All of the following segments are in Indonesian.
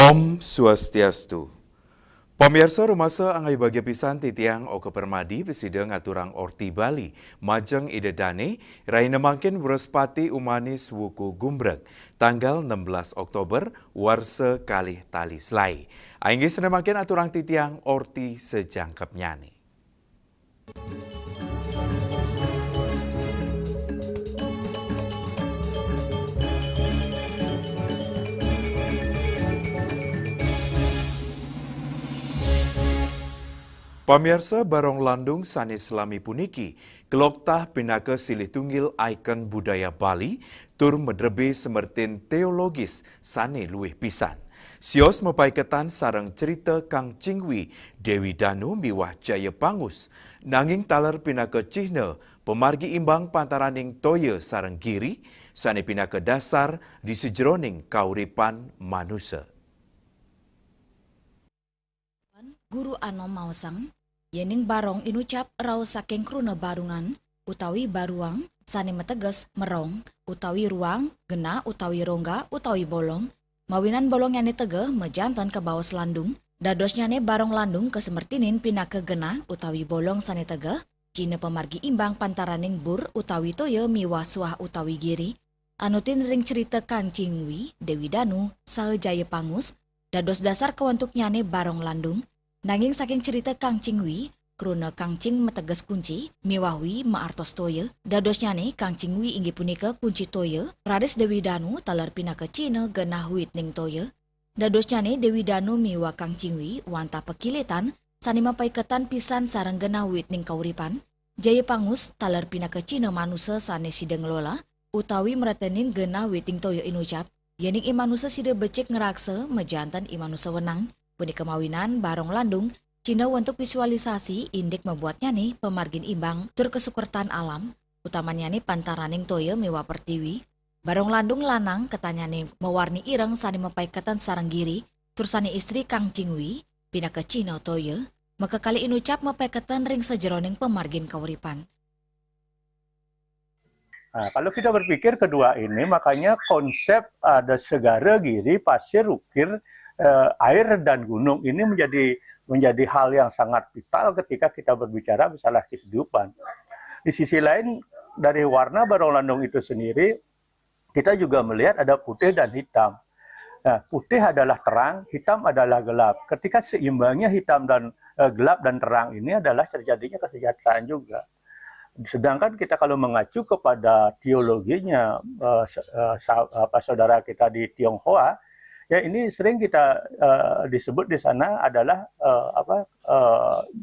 Om Swastiastu. Pemirsa rumasa angai bagi pisan titiang o kepermadi presiden ngaturang orti Bali, majeng ide dane, raina makin Wrespati Umanis Wuku Gumbrek, tanggal 16 Oktober, warse kalih tali selai. Ainggi senemakin aturang titiang orti sejangkep nyani. Pamirsa Barong Landung sanes selami puniki, keloktah pinaka silih tunggil ikon budaya Bali, tur medrebe semertin teologis sane luwih pisan. Sios mepaiketan sarang cerita Kang Cingwi, Dewi Danu miwah Jaya Pangus, nanging taler pinaka cihna pemargi imbang pantaraning toya sarang giri, sane pinaka dasar di sejeroning kauripan manusia. Guru Anom Mausang, yening barong inucap raos saking kruna barungan, utawi baruang, sane meteges merong, utawi ruang, gena utawi rongga, utawi bolong, mawinan bolong yang tege mejantan ke bawas landung, dadosnya ne barong landung kesemertinin pinake gena utawi bolong sane tege, cina pemargi imbang pantaraning bur utawi toya miwah suah utawi giri, anutin ring cerita Kang Cingwi, Dewi Danu, sahe Jaya Pangus, dados dasar kewentuknya ne barong landung, nanging saking cerita Kang Cingwi, kruna Kang Cing meteges kunci, miwahwi maartos toya, dadosnya ne Kang Cingwi inggih punika kunci toya, raris Dewi Danu talar pinaka cina genah huit ning toya, dadosnya ne Dewi Danu miwah Kang Cingwi wanta pekilitan, sani mapaiketan pisan sareng genah huit ning kauripan, Jaya Pangus talar pinaka cina manusia sane sida ngelola, utawi meretenin genah huit ning toya inucap, yening imanusa sida becik ngerakse mejantan imanusa wenang, Buni kemawinan barong landung, Cina untuk visualisasi indik membuatnya nih pemargin imbang tur kesukertan alam, utamanya nih pantaraning toya mewa pertiwi. Barong landung lanang ketanya nih mewarni ireng sani mepaiketan sarang giri, tur sani istri Kang Cingwi, pindah ke Cina toya, maka kali inucap mepaiketan ring sejeroning pemargin kauripan. Nah, kalau kita berpikir kedua ini, makanya konsep ada segara, giri, pasir, ukir, air dan gunung ini menjadi hal yang sangat vital ketika kita berbicara masalah kehidupan. Di sisi lain, dari warna barong landung itu sendiri, kita juga melihat ada putih dan hitam. Nah, putih adalah terang, hitam adalah gelap. Ketika seimbangnya hitam dan gelap dan terang ini adalah terjadinya kesejahteraan juga. Sedangkan kita kalau mengacu kepada teologinya saudara kita di Tionghoa, ya ini sering kita disebut di sana adalah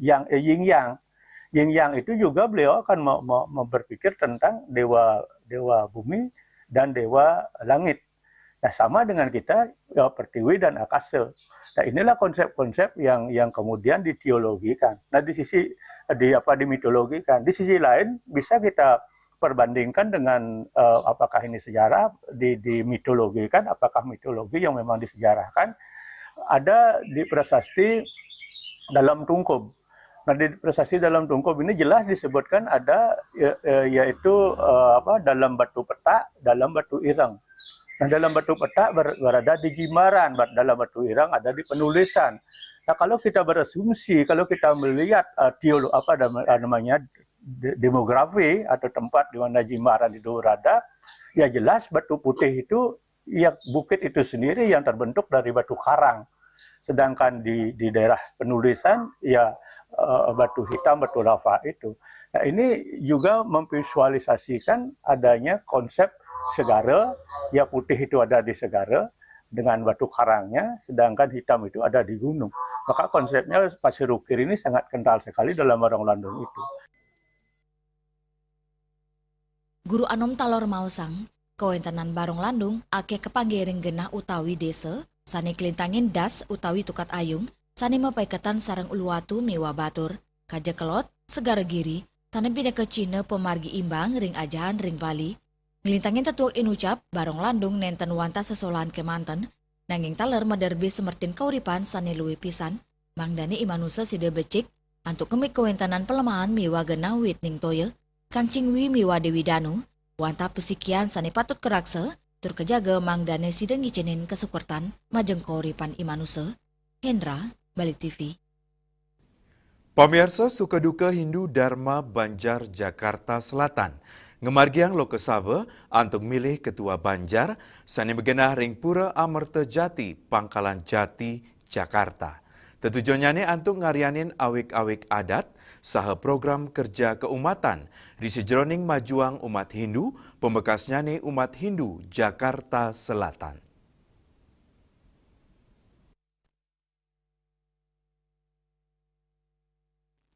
yang yin yang. Yin yang itu juga beliau akan berpikir tentang dewa bumi dan dewa langit. Nah, sama dengan kita ya, pertiwi dan akasa. Nah, inilah konsep-konsep yang kemudian diteologikan. Nah, dimitologikan. Di sisi lain bisa kita perbandingkan dengan apakah ini sejarah dimitologikan, apakah mitologi yang memang disejarahkan. Ada di prasasti dalam tungkub. Nah, di prasasti dalam tungkub ini jelas disebutkan ada yaitu dalam batu petak, dalam batu ireng. Nah, dalam batu petak berada di Jimbaran, dalam batu ireng ada di penulisan. Nah, kalau kita berasumsi, kalau kita melihat demografi atau tempat di mana Jimbaran itu berada, ya jelas batu putih itu, ya bukit itu sendiri yang terbentuk dari batu karang. Sedangkan di daerah penulisan, ya batu hitam, batu lava itu. Nah, ini juga memvisualisasikan adanya konsep segara, ya putih itu ada di segara dengan batu karangnya, sedangkan hitam itu ada di gunung. Maka konsepnya pasir ukir ini sangat kental sekali dalam barong landung itu. Guru Anom talor mausang, kawentenan barong landung ake kepanggiring genah utawi desa, sani kelintangin das utawi tukat ayung, sani mepaiketan sarang uluwatu miwa batur, kaja kelot, segara giri, tanam pindah ke Cina pemargi imbang ring ajahan ring Bali, ngelintangin tetuak inucap barong landung nenten wanta sesolahan kemanten, nanging taler maderbe semertin kauripan sani luwi pisan, mangdani imanusa sida becik, antuk kemik kawentenan pelemahan miwa genah wit ning toya, Kang Cingwi miwa Dewi Danu, wanta pesikian sani patut kerakse, tur kejaga mangdane sidang icenin kesukurtan majeng kauripan imanuse. Hendra, Balik TV. Pamirsa suka duka Hindu Dharma Banjar Jakarta Selatan ngemargiang Lokesaba antuk milih ketua Banjar sani begenah ring Pura Amerta Jati Pangkalan Jati Jakarta. Tetujuannya antuk ngarianin awik-awik adat saha program kerja keumatan di sejeroning majuang umat Hindu pembekasnya umat Hindu Jakarta Selatan.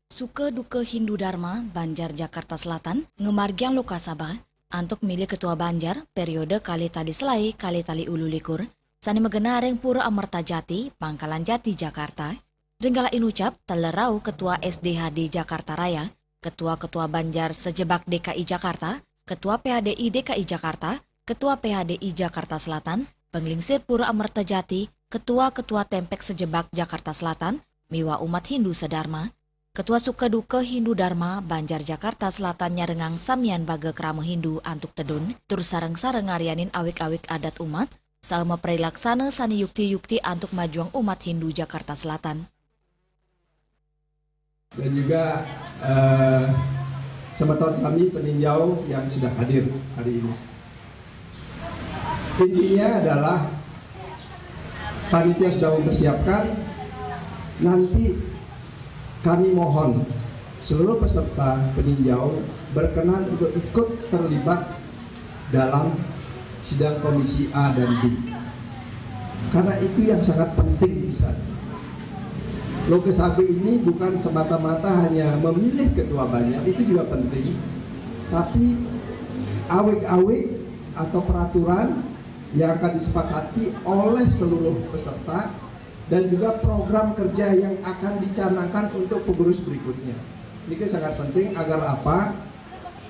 Suka duka Hindu Dharma Banjar Jakarta Selatan ngemargiang Lokasaba antuk milih ketua Banjar periode kali tali selai kali tali ulu likur sani megena reng Pura Amerta Jati Pangkalan Jati Jakarta. Ringgala inucap telerau ketua SDHD Jakarta Raya, ketua-ketua Banjar sejebak DKI Jakarta, ketua PHDI DKI Jakarta, ketua PHDI Jakarta Selatan, penglingsir Pura Amerta Jati, ketua-ketua Tempek sejebak Jakarta Selatan, miwa umat Hindu sedharma. Ketua Suka Duka Hindu Dharma Banjar Jakarta Selatan nyarengang samian baga krama Hindu antuk tedun, tur sareng-sareng ngarianin awik-awik adat umat, sama perilaksana sani yukti-yukti antuk majuang umat Hindu Jakarta Selatan. Dan juga semeton sami peninjau yang sudah hadir hari ini. Intinya adalah panitia sudah mempersiapkan, nanti kami mohon seluruh peserta peninjau berkenan untuk ikut terlibat dalam sidang komisi A dan B. Karena itu yang sangat penting di sana. Lokesaba ini bukan semata-mata hanya memilih ketua Banjar, itu juga penting. Tapi awik-awik atau peraturan yang akan disepakati oleh seluruh peserta dan juga program kerja yang akan dicanangkan untuk pengurus berikutnya. Ini kan sangat penting agar apa?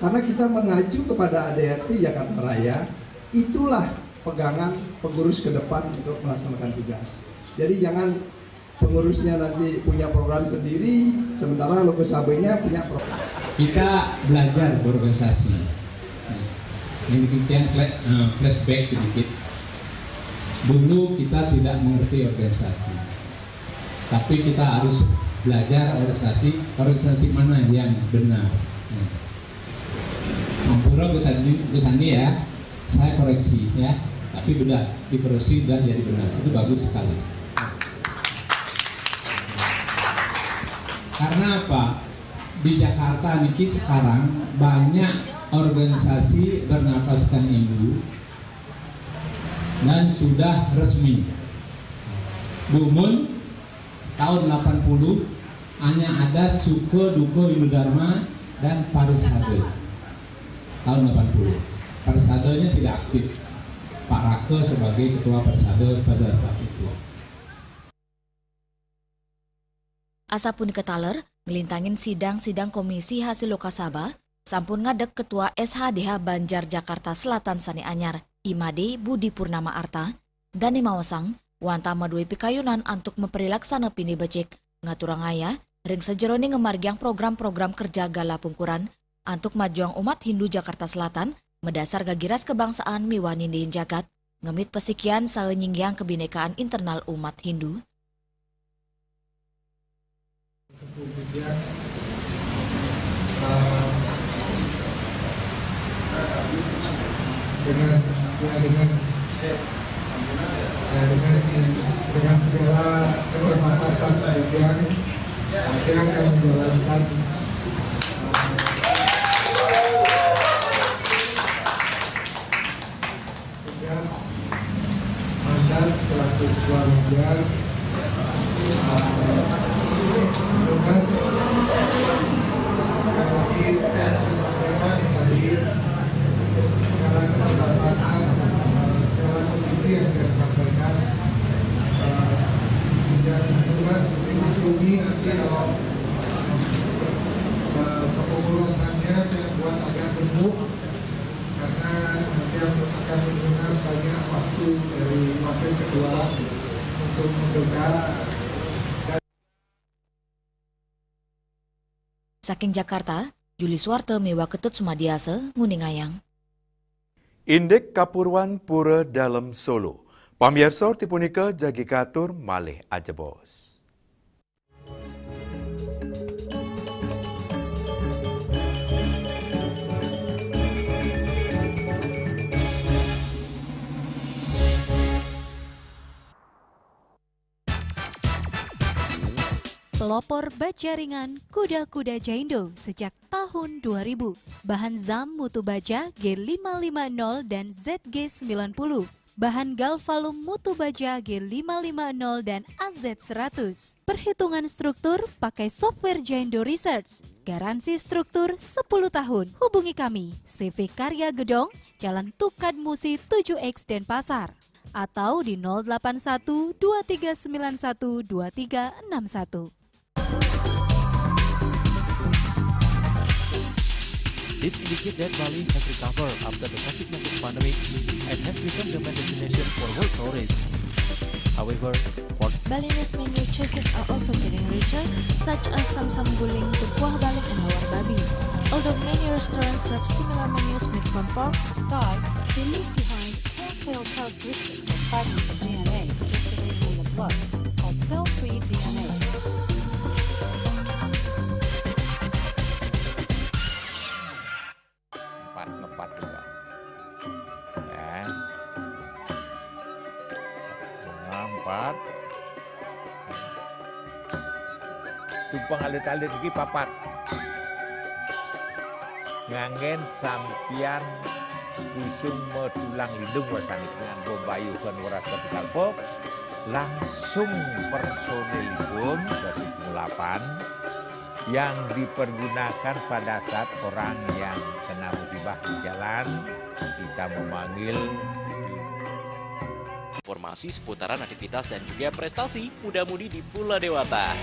Karena kita mengacu kepada ADRT Jakarta Raya, itulah pegangan pengurus ke depan untuk melaksanakan tugas. Jadi jangan pengurusnya nanti punya program sendiri, sementara Lokesabanya punya program. Kita belajar berorganisasi. Ini kita flashback sedikit. Dulu kita tidak mengerti organisasi, tapi kita harus belajar organisasi mana yang benar. Ampura Bu Sandi ya, saya koreksi ya, tapi benar dikoreksi sudah jadi benar, itu bagus sekali. Karena apa? Di Jakarta niki sekarang banyak organisasi bernafaskan Hindu dan sudah resmi. Bumun tahun 80 hanya ada Suka Duka Hindu Dharma dan Parisade tahun 80. Parisadenya tidak aktif. Pak Rake sebagai ketua Parisade pada saat itu. Asapun ketaler ngelintangin sidang-sidang komisi hasil Lokasaba sampun ngadek ketua SHDH Banjar Jakarta Selatan sani anyar Imade Budi Purnama Arta dan Imawasang wanta madui pikayunan antuk memperilaksana pini becek ngaturang aya ring sejerone ngemargiang program-program kerja gala pungkuran antuk majuang umat Hindu Jakarta Selatan medasar gagiras kebangsaan miwa nindihin jagat ngemit pesikian saenyinggiang kebinekaan internal umat Hindu. Dengan segala keterbatasan bagian saya akan menjalankan tugas mandat selaku ketua Banjar, tugas sekali lagi yang saya sampaikan hadir segala keterbatasan, segala kondisi yang saya sampaikan, dan jelas dimaklumi nanti kalau kepengurusannya buat agak gemuk karena nanti akan menggunakan sebanyak waktu dari wakil ketua untuk mendekat. Saking Jakarta, Juli Swarte miwa ketut Sumadiase nguningayang. Indek Kapurwan Pura Dalem Solo. Pamirsa tipunika jagi katur malih ajebos. Pelopor baja ringan kuda-kuda Jaindo sejak tahun 2000. Bahan ZAM mutu baja G550 dan ZG90. Bahan galvalum mutu baja G550 dan AZ100. Perhitungan struktur pakai software Jaindo Research. Garansi struktur 10 tahun. Hubungi kami, CV Karya Gedong, Jalan Tukad Musi 7X Denpasar. Atau di 081 2391 2361. This indicates that Bali has recovered after the COVID-19 pandemic and has become the main destination for world tourists. However, for Balinese menu choices are also getting richer, such as samsam guling, tupuah balik, and hawar babi. Although many restaurants serve similar menus made from pork, Thai, they leave behind telltale characteristics of fragments of DNA circulating in the blood, called cell-free DNA. Ngepat juga ya, bunga 4 tumpang alit-alit iki papat ngangen sampian kusung medulang lindung wasani nganggo bayukan waras kapital pop langsung personilipun 28 yang dipergunakan pada saat orang yang kena musibah di jalan, kita memanggil. informasi seputaran aktivitas dan juga prestasi muda-mudi di Pulau Dewata.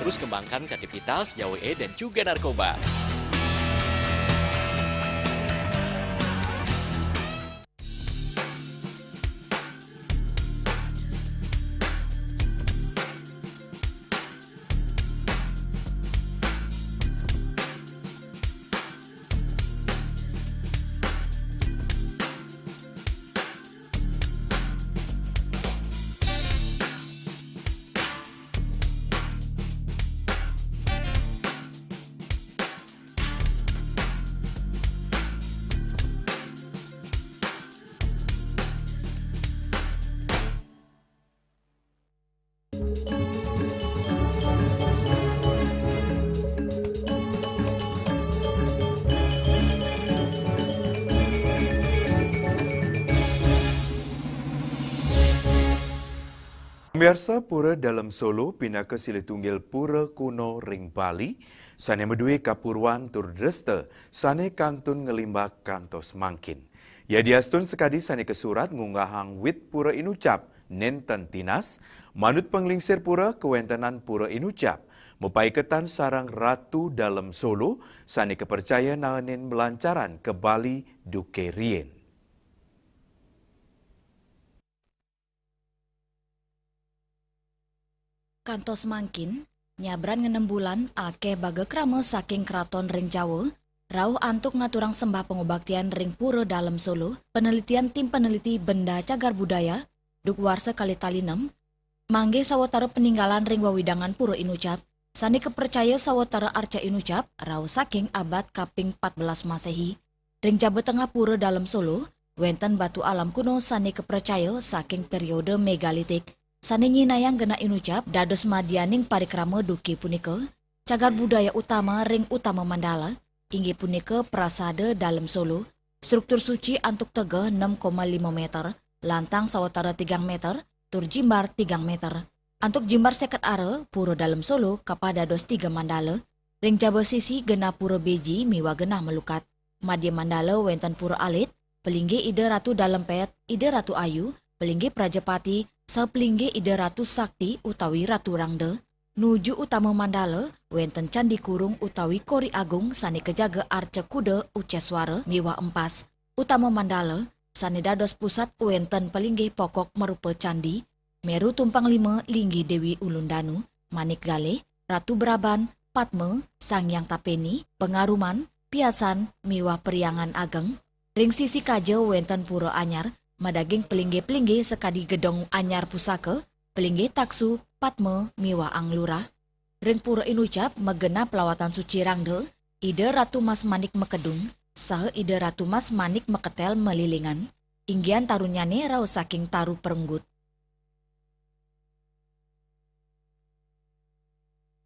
Terus kembangkan kreativitas, YWE, dan juga narkoba. Pemirsa Pura Dalem Solo pindah ke Silitunggil Pura Kuno Ring Bali, sane medue Kapurwan tur Dreste, sane kantun ngelimbak kantos mangkin. Ya diastun sekadi sane kesurat ngunggahang wit Pura Inucap, nenten tinas, manut penglingsir Pura kewentenan Pura Inucap, mepaiketan sarang Ratu Dalem Solo, sane kepercaya naenin melancaran ke Bali duke rien. Kantos mangkin, nyabran ngenem bulan ake baga krama saking keraton Ring Jawa, rauh antuk ngaturang sembah pengobaktian Ring Pura Dalem Solo, penelitian tim peneliti benda cagar budaya, duk warsa kali talinem, mangge sawatara peninggalan Ring Wawidangan Pura Inucap, sani kepercaya sawatara arca Inucap, rauh saking abad kaping 14 Masehi, Ring Jawa Tengah Pura Dalem Solo, wenten batu alam kuno sani kepercaya saking periode megalitik, sani nyinayang gena Inucap dados madianing parikrama duki punika, cagar budaya utama Ring Utama Mandala, inggih punika Prasada Dalem Solo, struktur suci antuk tegeh 6,5 meter, lantang sawatara 3 meter, tur jimbar 3 meter. Antuk jimbar seket are, Pura Dalem Solo kapadados 3 mandala, Ring Jawa sisi gena Pura Beji miwa gena melukat. Madya Mandala wenten Pura Alit, pelinggi ide Ratu Dalempet, ide Ratu Ayu, pelinggi Prajapati, sapelinggi ide Ratu Sakti utawi Ratu Rangde, Nuju utama Mandala, wenten Candi Kurung utawi Kori Agung sani kejaga Arca Kuda Uceswara miwa empas. Utama Mandala, sani dados pusat wenten pelinggih pokok merupa candi, Meru Tumpang Lima Linggi Dewi Ulundanu, Manik Galeh, Ratu Braban, Padma, Sangyang Tapeni, Pengaruman, Piasan, miwa Periangan Ageng. Ring sisi kaja wenten Pura Anyar, madaging pelinggih-pelinggih sekadi gedong anyar pusaka, pelinggih taksu, Padma, miwa Anglurah. Ring Pura Inucap megena pelawatan suci Rangde, ide Ratu Mas Manik Mekedung, saha ide Ratu Mas Manik Meketel Melilingan, inggian tarunyane rau saking taru perenggut.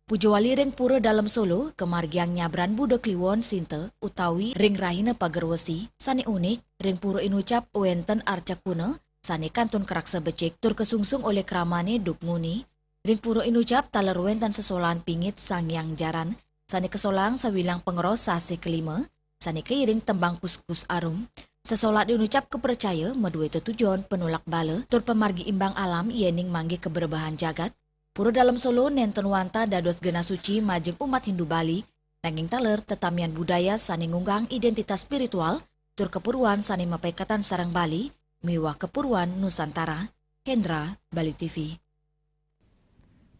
Pujawali ring Pura dalam Solo, kemargiang nyabran Buda Kliwon Sinte, utawi ring Rahina Pagerwesi, sani unik, ring Pura Inucap wenten Arca Kuna, sani kantun Keraksa Becik tur kesungsung oleh kramane Dukmuni. Ring Pura Inucap taler wenten sesolan pingit Sangyang Jaran, sani kesolang sawilang pengeros sase kelima, sani keiring tembang kuskus arum. Sesolat diucap kepercaya medue tujuan penolak bala tur pemargi imbang alam iening manggi keberbahan jagat. Pura dalam Solo nenten wanta dados gena suci majeng umat Hindu Bali, nanging taler tetamian budaya sani ngunggang identitas spiritual tur kepuruan sani mapekatan sarang Bali, miwah kepuruan Nusantara. Hendra, Bali TV.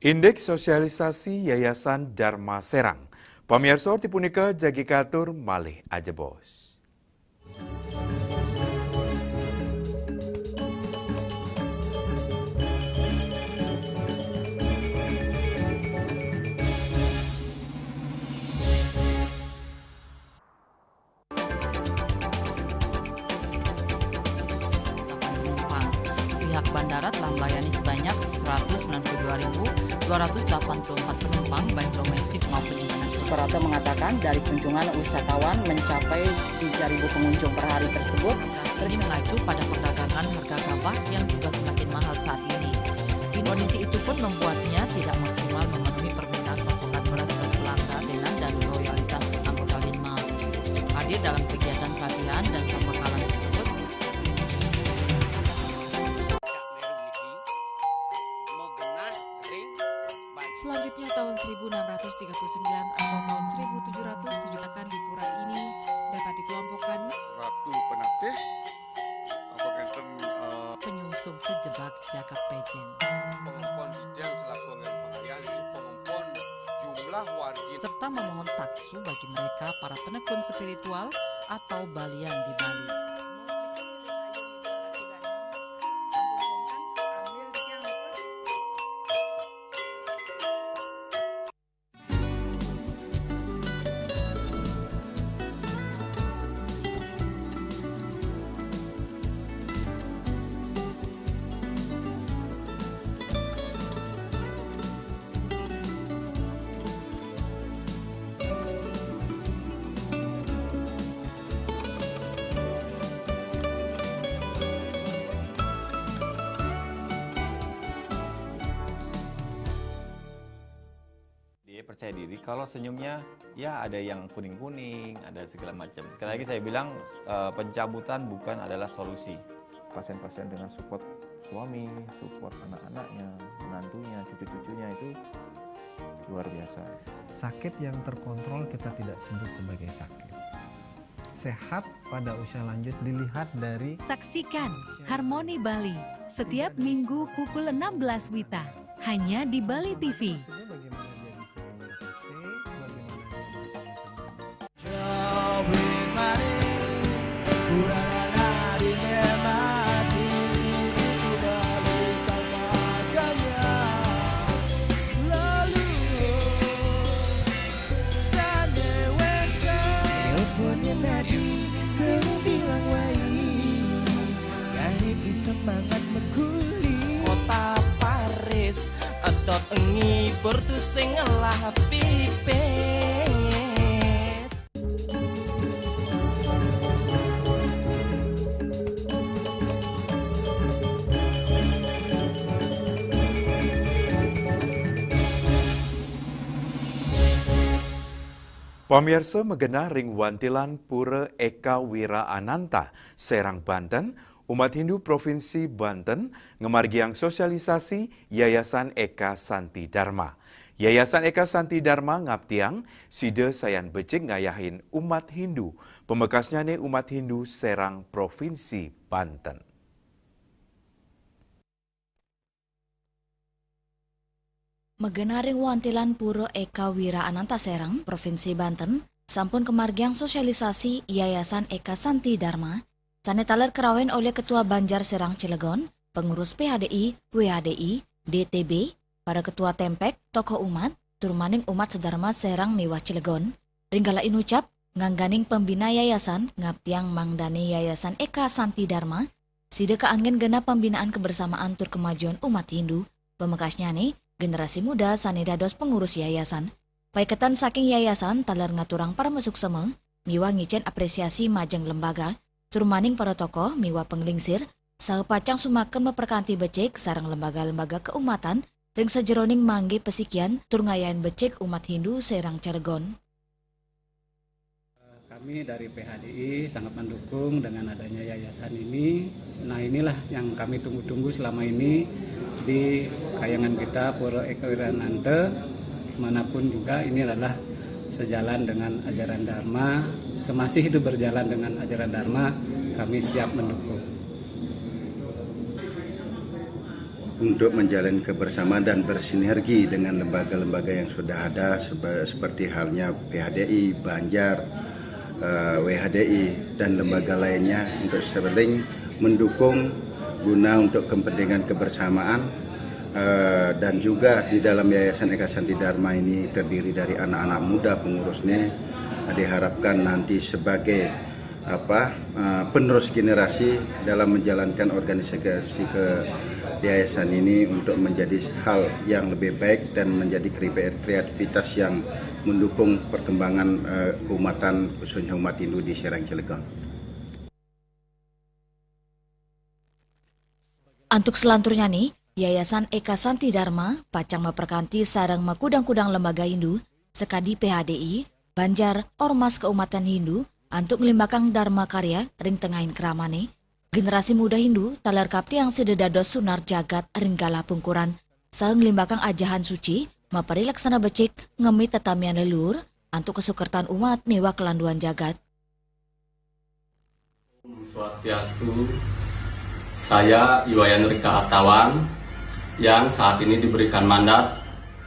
Indeks sosialisasi Yayasan Dharma Serang. Pamirsa tipunika jagi katur malih aja bos. Pihak bandara telah melayani sebanyak 192.284 penumpang baik domestik maupun internasional. Operator mengatakan dari kunjungan wisatawan mencapai 3.000 pengunjung per hari tersebut. Ini mengacu pada perdagangan harga gabah yang juga semakin mahal saat ini. Kondisi itu pun membuatnya tidak maksimal memenuhi permintaan pasokan beras ke pelanggan dan loyalitas anggota Linmas. Hadir dalam kegiatan pelatihan dan pembekalan tersebut, selanjutnya tahun 1639 atau tahun 1707 akan di pura ini dapat dikelompokkan Ratu Penatih penyungsung sejebak jagat pejen, pengumpul Dijen selaku pengalian di pengumpul jumlah warga serta memohon taksu bagi mereka para penekun spiritual atau balian di Bali. Percaya diri kalau senyumnya ya ada yang kuning-kuning, ada segala macam. Sekali lagi saya bilang pencabutan bukan adalah solusi. Pasien-pasien dengan support suami, support anak-anaknya, menantunya, cucu-cucunya itu luar biasa. Sakit yang terkontrol kita tidak sebut sebagai sakit. Sehat pada usia lanjut dilihat dari... Saksikan Harmoni Bali setiap minggu pukul 16 WITA hanya di Bali TV. Semangat meguli kota Paris atau engi bertusing lah pipes. Pamirsa megena ring wantilan Pura Eka Wira Ananta, Serang, Banten, umat Hindu Provinsi Banten ngemargiang sosialisasi Yayasan Eka Santi Dharma. Yayasan Eka Santi Dharma ngaptiang sida sayan becik ngayahin umat Hindu. Pemekasnya nih umat Hindu Serang Provinsi Banten. Megenaring wantilan Puro Eka Wira Ananta Serang, Provinsi Banten, sampun kemargiang sosialisasi Yayasan Eka Santi Dharma, sane taler kerawen oleh Ketua Banjar Serang Cilegon, pengurus PHDI, WHDI, DTB, para ketua Tempek, tokoh umat, turmaning umat sedharma Serang Mewah Cilegon, ringgala inucap, ngangganing pembina yayasan, ngaptiang mangdane Yayasan Eka Santi Dharma, sida keanggen gena pembinaan kebersamaan tur kemajuan umat Hindu, pemekasnya nih, generasi muda sane dados pengurus yayasan. Paiketan saking yayasan taler ngaturang para mesuk seme, miwa ngicen apresiasi majeng lembaga, turmaning para tokoh miwa penglingsir, saepacang sumaken meperkanti becik sareng lembaga-lembaga keumatan, ring sajeroning mangge pesikian tur ngayain becik umat Hindu Serang Cilegon. Kami dari PHDI sangat mendukung dengan adanya yayasan ini. Nah, inilah yang kami tunggu-tunggu selama ini di kayangan kita Puro Eka Wira Ananta, manapun juga ini adalah sejalan dengan ajaran Dharma. Semasih hidup berjalan dengan ajaran Dharma, kami siap mendukung. Untuk menjalin kebersamaan dan bersinergi dengan lembaga-lembaga yang sudah ada seperti halnya PHDI, Banjar, WHDI dan lembaga lainnya untuk saling mendukung guna untuk kepentingan kebersamaan, dan juga di dalam Yayasan Eka Santi Dharma ini terdiri dari anak-anak muda pengurusnya, diharapkan nanti sebagai penerus generasi dalam menjalankan organisasi ke yayasan ini untuk menjadi hal yang lebih baik dan menjadi kreativitas yang mendukung perkembangan keumatan khususnya umat Hindu di Serang Cilegon. Untuk selanturnya nih, Yayasan Eka Santi Dharma pacang meperkanti sareng makudang-kudang lembaga Hindu sekadi PHDI, Banjar, Ormas Keumatan Hindu antuk ngelimbakang Dharma Karya ring tengahin keramane. Generasi muda Hindu talar kapti yang sededados sunar jagat ringgala pungkuran saeng ngelimbakang ajahan suci mapari laksana becik ngemit tetamian leluhur antuk kesukertan umat mewah kelanduan jagat. Swastiastu. Saya Iwayan Rika Atawan yang saat ini diberikan mandat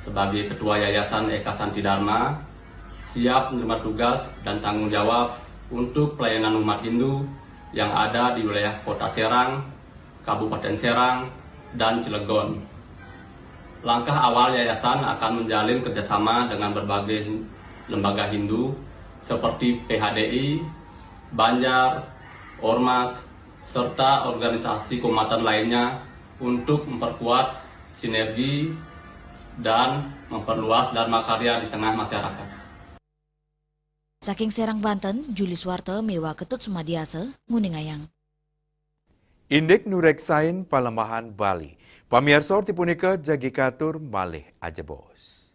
sebagai Ketua Yayasan Eka Santi Dharma, siap menerima tugas dan tanggung jawab untuk pelayanan umat Hindu yang ada di wilayah Kota Serang, Kabupaten Serang, dan Cilegon. Langkah awal yayasan akan menjalin kerjasama dengan berbagai lembaga Hindu seperti PHDI, Banjar, Ormas, serta organisasi keumatan lainnya untuk memperkuat sinergi dan memperluas Dharma Karya di tengah masyarakat. Saking Serang Banten, Juli Swarte mewah ketut sumadiase nguningayang. Indek nureksain Palemahan Bali. Pamiarsa tipunika jagi katur malih aja bos.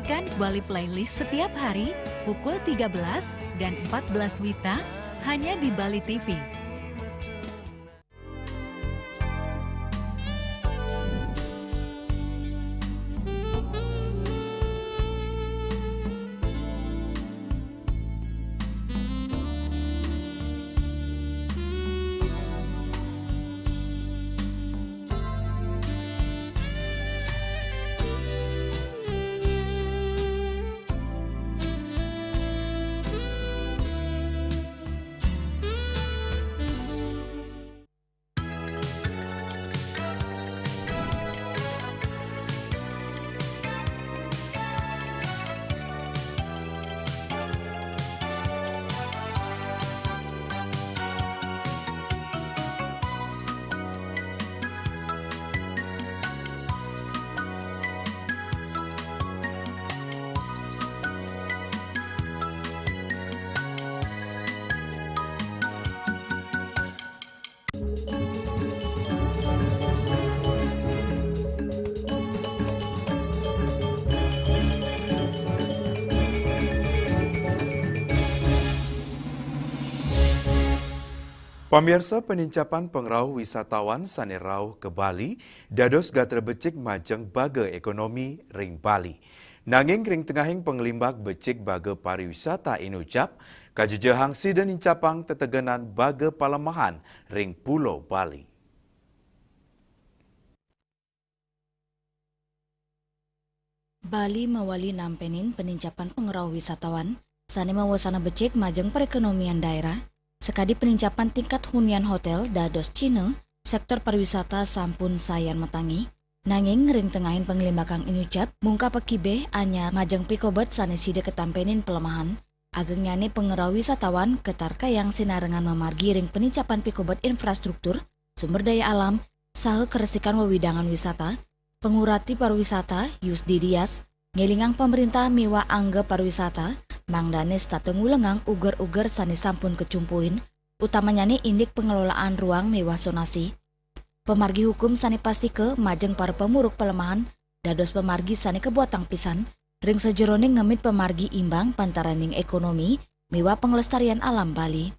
Dengarkan Bali Playlist setiap hari pukul 13 dan 14 WITA hanya di Bali TV. Pamirsa, penincapan pengrauh wisatawan sane rauh ke Bali dados gatra becik majeng baga ekonomi ring Bali. Nanging ring tengahing penglimbak becik baga pariwisata inucap kajejehang siden incapang tetegenan baga palemahan ring Pulau Bali. Bali mawali nampenin penincapan pengrauh wisatawan sane mawasana becik majeng perekonomian daerah. Sekadi penincapan tingkat hunian hotel dados Cina, sektor pariwisata sampun sayan metangi. Nanging ring tengahin pengelimbakang inucap, mungka pekibeh anya majeng pikobet saneside ketampenin pelemahan. Ageng nyane pengerau wisatawan ketar kayang sinarengan memargi ring penincapan pikobet infrastruktur, sumber daya alam, sahe keresikan wewidangan wisata, pengurati pariwisata Yusdi Dias, ngelingang pemerintah miwa angga pariwisata, mangdane stateng ulengang uger-uger sane sampun kecumpuin, utamanya nih indik pengelolaan ruang mewah sonasi. Pemargi hukum sane pasti ke majeng para pemuruk pelemahan, dados pemargi sane kebuatang pisan, ring sejeroning ngemit pemargi imbang pantaraning ekonomi, mewah pengelestarian alam Bali.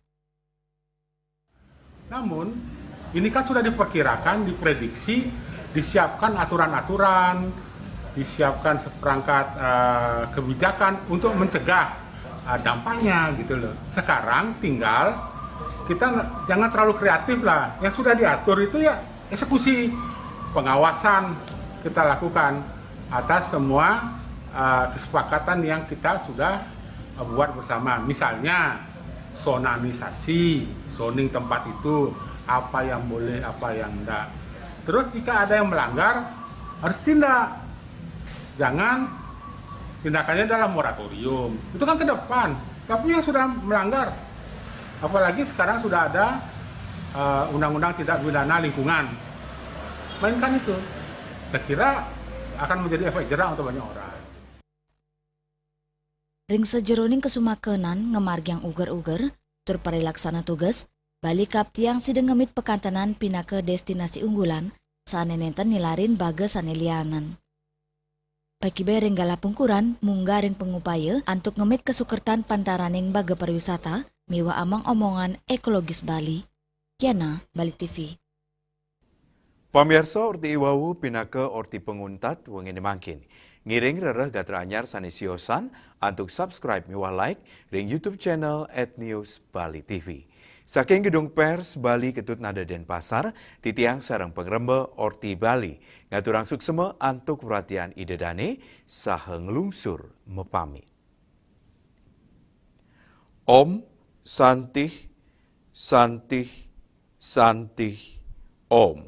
Namun, ini kan sudah diperkirakan, diprediksi, disiapkan aturan-aturan, disiapkan seperangkat kebijakan untuk mencegah dampaknya gitu loh. Sekarang tinggal kita jangan terlalu kreatif lah. Yang sudah diatur itu ya eksekusi, pengawasan kita lakukan atas semua kesepakatan yang kita sudah buat bersama. Misalnya sonanisasi, zoning tempat itu, apa yang boleh, apa yang enggak. Terus jika ada yang melanggar harus tindak. Jangan tindakannya dalam moratorium, itu kan ke depan. Tapi yang sudah melanggar, apalagi sekarang sudah ada undang-undang tindak pidana lingkungan, mainkan itu. Saya kira akan menjadi efek jerah untuk banyak orang. Ring sejeroning kesumakenan ngemargi yang uger-uger, tur parilaksana tugas, Bali Kap tiang sideng ngemit pekantenan pina ke destinasi unggulan, sane nenten nilarin baga sane lianan. Pakibe ring gala pungkuran, munggah ring pengupaya antuk ngemit kesukertan pantaraning baga pariwisata, miwa amang omongan ekologis Bali. Yana, Bali TV. Pamirsa orti iwawu pinake orti penguntat wengine mangkin. Ngiring rereh gatra anyar sanisiosan antuk subscribe miwa like ring YouTube channel @newsbali.tv. Saking gedung pers Bali Ketut Nada Denpasar, titiang sarang pengrembe Orti Bali, ngaturang sukseme antuk perhatian idedane, saheng lungsur mepami. Om, Santih, Santih, Santih, Om.